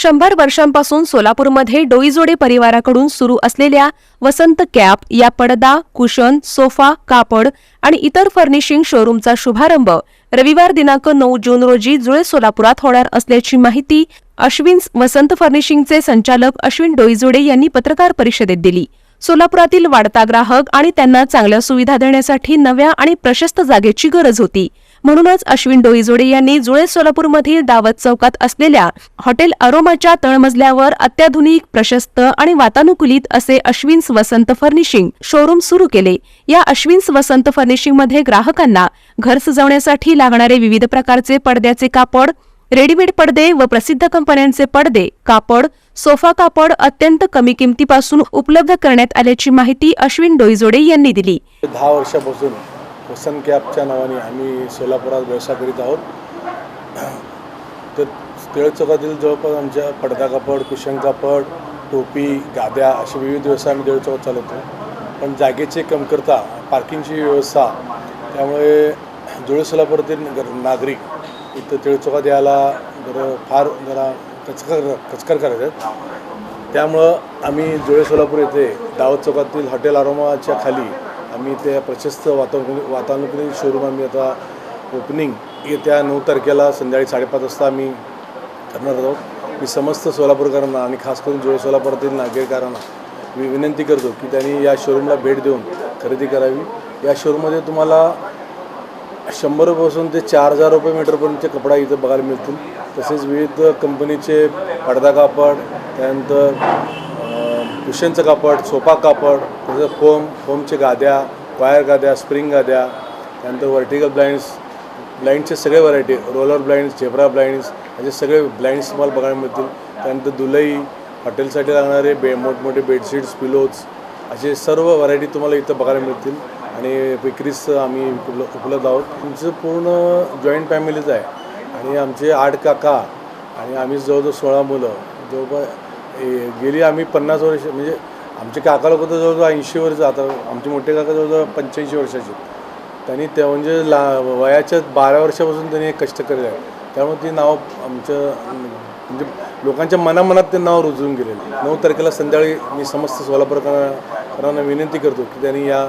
100 वर्षांपासून सोलापूरमध्ये डोईजोडे परिवाराकडून सुरू असलेल्या वसंत कॅप या पडदा, कुशन, सोफा, कापड आणि इतर फर्निशिंग शोरूमचा शुभारंभ रविवार दिनांक 9 जून रोजी जुळे सोलापुरात होणार असल्याची माहिती अश्विन वसंत फर्निशिंगचे संचालक अश्विन डोईजोडे यांनी पत्रकार परिषदेत दिली। सोलापुरातील वाढता ग्राहक आणि त्यांना चांगल्या सुविधा देण्यासाठी नव्या आणि प्रशस्त जागेची गरज होती। म्हणूनच अश्विन डोईजोडे यांनी जुळे सोलापूरमधील दावत चौकात असलेल्या हॉटेल अरोमाच्या तळमजल्यावर अत्याधुनिक, प्रशस्त आणि वातानुकूलित असे अश्विन वसंत फर्निशिंग शोरूम सुरू केले। या अश्विन वसंत फर्निशिंगमध्ये ग्राहकांना घर सजवण्यासाठी लागणारे विविध प्रकारचे पडद्याचे कापड, रेडीमेड पडदे व प्रसिद्ध कंपन्यांचे पडदे, कापड, सोफा कापड अत्यंत कमी किमतीपासून उपलब्ध करण्यात आल्याची माहिती अश्विन डोईजोडे यांनी दिली। 10 वर्षापासून वसंत कॅपच्या नावाने आम्ही सोलापुरात व्यवसाय करीत आहोत। तर टिळक चौकातील जवळपास आमच्या पडदा कापड, कुशन कापड, टोपी, गाद्या असे विविध व्यवसाय आम्ही टिळक चौकात चालवतो। पण जागेची कमतरता, पार्किंगची व्यवस्था, त्यामुळे जुळे सोलापुरातील नागरिक इथं टिळक चौकात यायला फार कचकर करत आहेत। त्यामुळं आम्ही जुळे सोलापूर येथे दावत चौकातील हॉटेल अरोमाच्या खाली आम्ही त्या प्रशस्त वातानुकूलित शोरूम आम्ही आता ओपनिंग येत्या 9 तारखेला संध्याकाळी 5:30 वाजता आम्ही करणार आहोत। मी समस्त सोलापूरकरांना आणि खास करून जुळे सोलापुरातील नागरिकांना मी विनंती करतो की त्यांनी या शोरूमला भेट देऊन खरेदी करावी। या शोरूममध्ये तुम्हाला 100 रुपयापासून ते 4000 रुपये मीटरपर्यंतचे कपडा इथं बघायला मिळतील। तसेच विविध कंपनीचे पडदा कापड, त्यानंतर कुशनचं कापड, सोफा कापड, तसंच फोमचे गाद्या, वायर गाद्या, स्प्रिंग गाद्या, त्यानंतर व्हर्टिकल ब्लाइंडचे सगळे variety, roller blinds, zebra blinds असे सगळे ब्लाइंड्स तुम्हाला बघायला मिळतील। त्यानंतर दुलई, हॉटेलसाठी लागणारे मोठमोठे बेडशीट्स, पिलोज असे सर्व व्हरायटी तुम्हाला इथं बघायला मिळतील आणि विक्रीस आम्ही उपलब्ध आहोत। आमचं पूर्ण जॉईंट फॅमिलीच आहे आणि आमचे 8 काका आणि आम्ही जवळजवळ 16 मुलं। जवळपास गेली आम्ही 50 वर्ष, म्हणजे आमचे काका लोक तर जवळजवळ 80 वर्ष, आता आमचे मोठे काका जवळजवळ 85 वर्षाचे। त्यांनी त्या म्हणजे वयाच्या 12 वर्षापासून त्यांनी हे कष्ट करत आहे। त्यामुळे ती नाव आमचं म्हणजे लोकांच्या मनामनात ते नाव रुजून गेलेलं। 9 तारखेला संध्याकाळी मी समस्त सोलापूरकरांना विनंती करतो की त्यांनी या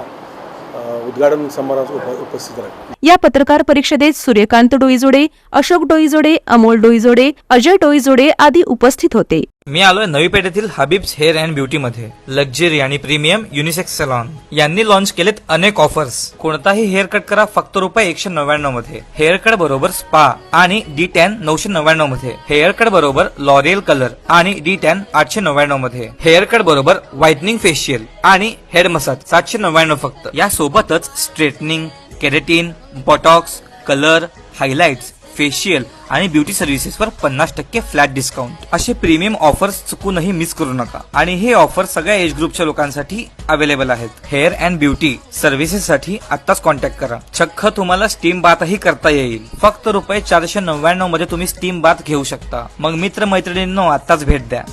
उद्घाटन समारंभात उपस्थित राहावे। या पत्रकार परिषदेत सूर्यकांत डोईजोडे, अशोक डोईजोडे, अमोल डोईजोडे, अजय डोईजोडे आदी उपस्थित होते। मी आलोय नवी पेठेतील हबीब्स हेअर अँड ब्युटी मध्ये। लक्झरी आणि प्रीमियम युनिसेक्स सलॉन यांनी लॉन्च केलेत अनेक ऑफर्स। कोणताही हेअर कट करा फक्त ₹199 मध्ये। हेअर कट बरोबर स्पा आणि D10 999 मध्ये। हेअर कट बरोबर लॉरियल कलर आणि D10 899 मध्ये। हेअर कट बरोबर व्हाइटनिंग फेशियल आणि हेड मसाज 799 फक्त। या सोबतच straightening, keratin, Botox, colour, highlights, facial आणि ब्युटी सर्व्हिसेसवर 50% फ्लॅट डिस्काउंट असे प्रीमियम ऑफर्स चुकूनही मिस करू नका। आणि हे ऑफर सगळ्या एज ग्रुपच्या लोकांसाठी अवेलेबल आहेत। हेअर अँड ब्युटी सर्व्हिसेससाठी आत्ताच कॉन्टॅक्ट करा। चक्क तुम्हाला स्टीम बाथही करता येईल। फक्त ₹499 मध्ये तुम्ही स्टीम बाथ घेऊ शकता। मग मित्र मैत्रिणींनो आत्ताच भेट द्या।